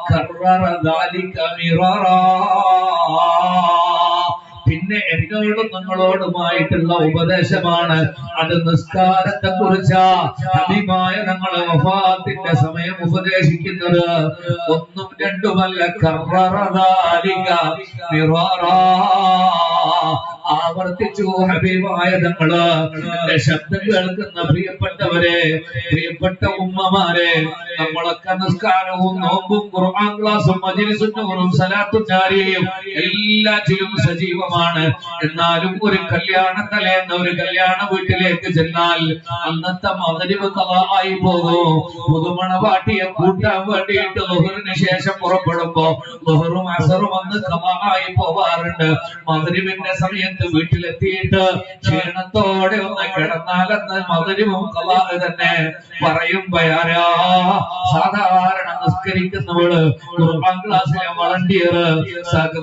കററ ദാലിക മിററാ. പിന്നെ എന്നോടും നിങ്ങളോടുമായിട്ടുള്ള ഉപദേശമാണ് അത്. നിസ്കാരത്തെ കുറിച്ച് ഹബീബായ ഞങ്ങളെ വഫാത്തിന്റെ സമയം ഉപദേശിക്കുന്നത് ഒന്നും രണ്ടുമല്ല. കററ ദാലിക മിററാ. ആവർത്തിച്ചു ഹബീബായ തങ്ങള്. ശബ്ദം കേൾക്കുന്ന പ്രിയപ്പെട്ടവരെ, പ്രിയപ്പെട്ട ഉമ്മമാരെ, നമ്മളൊക്കെ നിസ്കാരവും നോമ്പും ഖുർആൻ ക്ലാസും മജ്‌ലിസും നൂറും സലാത്തും ജാരിയയും എല്ലാറ്റിലും സജീവമാണ്. എന്നാലും ഒരു കല്യാണ തലേന്ന് ഒരു കല്യാണ വീട്ടിലേക്ക് ചെന്നാൽ അന്നത്തെ മഗ്‌രിബ് ഖളായി പോകും. പുതുമണവാട്ടിയെ കൂട്ടാൻ വേണ്ടിയിട്ട് ളുഹറിന് ശേഷം പുറപ്പെടുമ്പോ ളുഹറും അസറും അന്ന് ഖളായി പോവാറുണ്ട്. മഗ്‌രിബിന്റെ സമയത്ത് വീട്ടിലെത്തിയിട്ട് ക്ഷീണത്തോടെ ഒന്ന് കിടന്നാലെന്ന് മഗ്‌രിബും ഖളാ തന്നെ പറയുമ്പോയാരാ സാധാരണ നിസ്കരിക്കുന്നവള്, ഖുർആൻ ക്ലാസ്സിലെ വളണ്ടിയർ,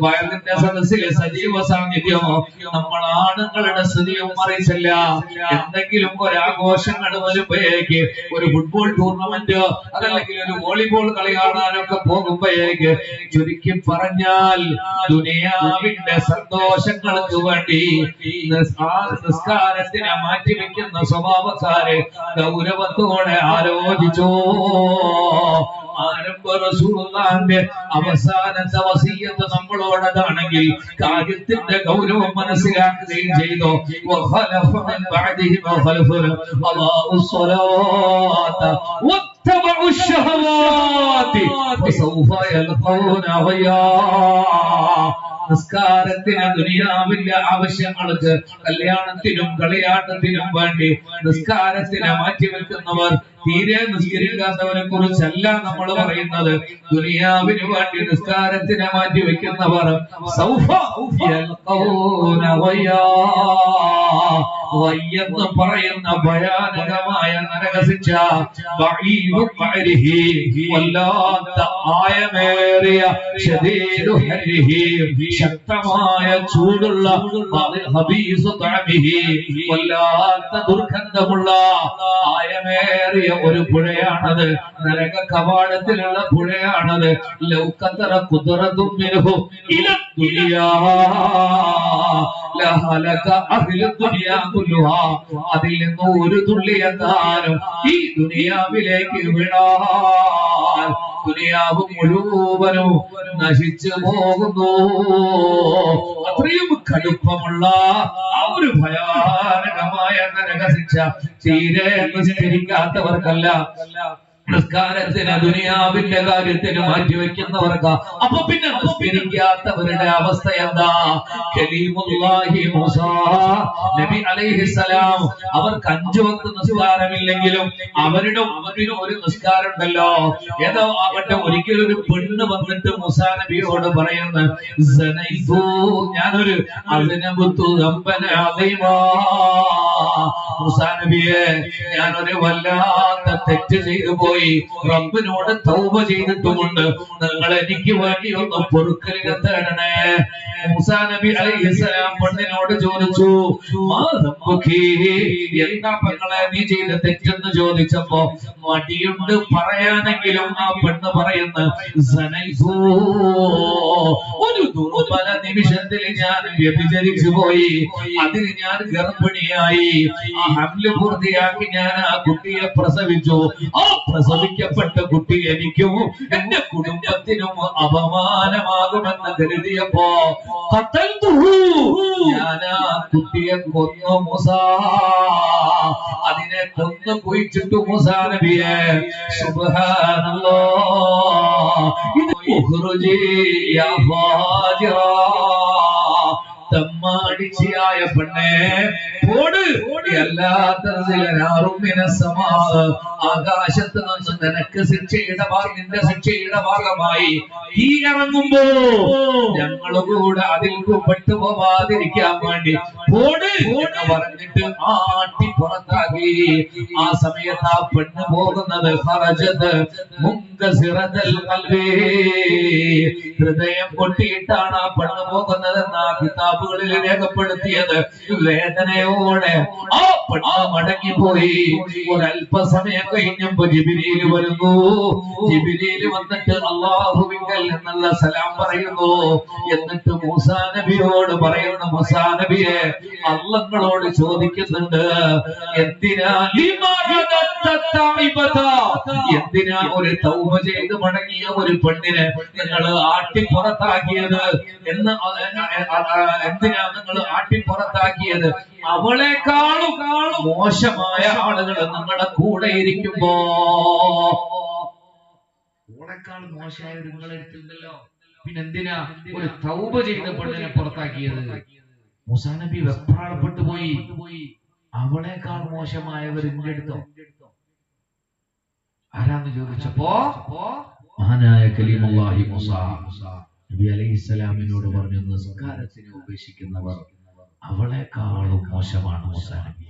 വയലിന്റെ സദസ്സിലെ സജീവ സാന്നിധ്യം നമ്മൾ ആണുങ്ങളുടെ സ്ഥിതിയും അറിയിച്ചില്ല. എന്തെങ്കിലും ഒരാഘോഷങ്ങൾ വരുമ്പോഴേക്ക്, ഒരു ഫുട്ബോൾ ടൂർണമെന്റ് അതല്ലെങ്കിൽ ഒരു വോളിബോൾ കളി കാണാനൊക്കെ പോകുമ്പോഴേക്ക്, ചുരുക്കി പറഞ്ഞാൽ ദുനിയാവിന്റെ സന്തോഷങ്ങൾക്ക് വേണ്ടി നിസ്കാരത്തിനെ മാറ്റിവെക്കുന്ന സ്വഭാവക്കാരെ ഗൗരവത്തോടെ ആലോചിച്ചോ. ആരംഭ റസൂലുള്ളാഹിന്റെ അവസാനത്തെ വസിയ്യത്ത് നമ്മളോടതാണെങ്കിൽ കാര്യത്തിന്റെ ഗൗരവം മനസ്സിലാക്കുകയും ചെയ്തു. വഖലഫ മിൻ ബഅദിഹിം ഖൽഫുൻ അളാഉസ് സ്വലാത്ത വത്തബഉ ശഹവാതി ഫസൗഫ യൽഖൗന ഗയ്യാ. നിസ്കാരത്തിന് ദുനിയാവിന്റെ ആവശ്യങ്ങൾക്ക്, കല്യാണത്തിനും കളിയാട്ടത്തിനും വേണ്ടി നിസ്കാരത്തിനെ മാറ്റിവെക്കുന്നവർ, തീരെ നിസ്കരിക്കാത്തവരെ കുറിച്ചല്ല നമ്മൾ പറയുന്നത്. ദുനിയാവിന് വേണ്ടി നിസ്കാരത്തിനെ മാറ്റിവെക്കുന്നവർ സൗഫ യൽഖൗന ഗയ്യാ. എന്ന് പറയുന്ന ഭയാനകമായ നരകശിക്ഷ, വല്ലാത്ത ആയമേറിയ ശക്തമായ ചൂടുള്ള വല്ലാത്ത ദുർഗന്ധമുള്ള ആയമേറിയ ഒരു പുഴയാണത്. നരക കവാടത്തിലുള്ള പുഴയാണത്. ലൗകതറ ഖുദ്റതും മിൻഹു ഇല ദുനിയാ ലഹലക അഹ്ലു ദുനിയാ കുല്ലുഹാ. അതിൽ നിന്ന് ഒരു തുള്ളി എങ്ങാനും ഈ ദുനിയാവിലേക്ക് വീണാൽ ദുനിയാവ് മുഴുവനും നശിച്ചു പോകുന്നു. അത്രയും കടുപ്പമുള്ള ആ ഒരു ഭയാനകമായ നരകശിക്ഷ തീരെ നിസ്കരിക്കാത്തവർക്കല്ല, നിസ്കാരത്തിന് ദുനിയാവിന്റെ കാര്യത്തിന് മാറ്റിവെക്കുന്നവർക്ക്. അപ്പൊ പിന്നെ നിസ്കരിക്കാത്തവരുടെ അവസ്ഥ എന്താ? കലീമുല്ലാഹി മൂസാ നബി അലൈഹിസ്സലാം, അവർക്ക് 5 വക്ത് നിസ്കാരമില്ലെങ്കിലും അവരുടെ ഒരു നിസ്കാരം ഉണ്ടല്ലോ. ഏതോ ആവട്ടെ, ഒരിക്കലും ഒരു പെണ്ണ് വന്നിട്ട് മൂസാ നബിയോട് പറയുന്നു, ഞാനൊരു മൂസാ നബിയെ, ഞാനൊരു വല്ലാത്ത തെറ്റ് ചെയ്തു പോയി, റബ്ബിനോട് തൗബ ചെയ്തിട്ടുമുണ്ട്, നിങ്ങൾ എനിക്ക് വേണ്ടി ഒന്ന് പൊറുക്കലിനെ തേടണേ. മൂസാ നബി അലൈഹിസ്സലാം പെണ്ണിനോട് ചോദിച്ചു, എന്താ പെങ്ങളെ നീ ചെയ്ത തെറ്റെന്ന് ചോദിച്ചപ്പോ മടിയുണ്ട് പറയാനെങ്കിലും ആ പെണ്ണ് പറയുന്ന, ഒരു ദുർബല നിമിഷത്തിൽ ഞാൻ വ്യഭിചരിച്ചു പോയി, അതിന് ഞാൻ ഗർഭിണിയായി, ആ ഹംല് പൂർത്തിയാക്കി ഞാൻ ആ കുട്ടിയെ പ്രസവിച്ചു. ആ പ്രസവിക്കപ്പെട്ട കുട്ടി എനിക്കും എന്റെ കുടുംബത്തിനും അപമാനമാകുമെന്ന് കരുതിയപ്പോ ഞാൻ ആ കുട്ടിയെ കൊന്നു മൂസാ. അതിനെ കൊന്നു കുഴിച്ചിട്ടു മൂസാ നബിയെ. സുബ്ഹാനല്ലാഹ്. ഇത് ഉഖ്റുജി യാ ഫാജിറ, തമ്മാടിച്ചിയായ പെണ്ണെ പോട്. ആകാശത്ത് നിന്ന് നിനക്ക് ശിക്ഷയുടെ നിന്റെ ശിക്ഷയുടെ ഭാഗമായി ഈ ഇറങ്ങുമ്പോ ഞങ്ങളുകൂടെ അതിൽ പെട്ടുപോവാതിരിക്കാൻ വേണ്ടി പോട് എന്ന് പറഞ്ഞിട്ട് ആട്ടി പുറത്താക്കി. ആ സമയത്ത് ആ പെണ്ണ് പോകുന്നത് ഹൃദയം പൊട്ടിയിട്ടാണ് ആ പെണ്ണ് പോകുന്നതെന്ന് ആ കിതാബുകളിൽ രേഖപ്പെടുത്തി. രേഖപ്പെടുത്തിയത്. വേദനയോടെ ആ പെണ്ണ് മടങ്ങിപ്പോയി. ഒരല്പസമയം കഴിഞ്ഞപ്പോ ജിബ്രീൽ വരുന്നു. ജിബ്രീൽ വന്നിട്ട് അല്ലാഹുവിങ്കൽ നിന്നുള്ള സലാം പറയുന്നു. എന്നിട്ട് മൂസാ നബിയോട് പറയുന്നു, മൂസാ നബിയെ, അള്ളങ്ങളോട് ചോദിക്കുന്നുണ്ട്, എന്തിനാ ഒരു തൗബ ചെയ്ത് മടങ്ങിയ ഒരു പെണ്ണിനെ നിങ്ങൾ ആട്ടിപ്പുറത്താക്കിയത് എന്ന്? എന്തിനാ നിങ്ങൾ ആട്ടിപ്പുറത്താക്കിയത്? അവളെക്കാളും മോശമായ ആളുകൾ നിങ്ങളുടെ കൂടെ ഇരിക്കുമ്പോ, അവളെക്കാൾ മോശമായ നിങ്ങളെടുത്തില്ലല്ലോ, പിന്നെന്തിനാ ഒരു തൗബ ചെയ്ത പെണ്ണിനെ പുറത്താക്കിയത്? മൂസാ നബി വെപ്രാളപ്പെട്ടു പോയി. അവളെക്കാൾ മോശമായവർ ഇന്റെ അടുത്തോ? ആരാന്ന് ചോദിച്ചപ്പോ മഹാനായ കലീമുല്ലാഹി മൂസാ നബി അലൈഹിസ്സലാമിനോട് പറഞ്ഞു, നിസ്കാരത്തിനെ ഉപേക്ഷിക്കുന്നവർ അവളെക്കാളും മോശമാണ് മൂസാ നബി.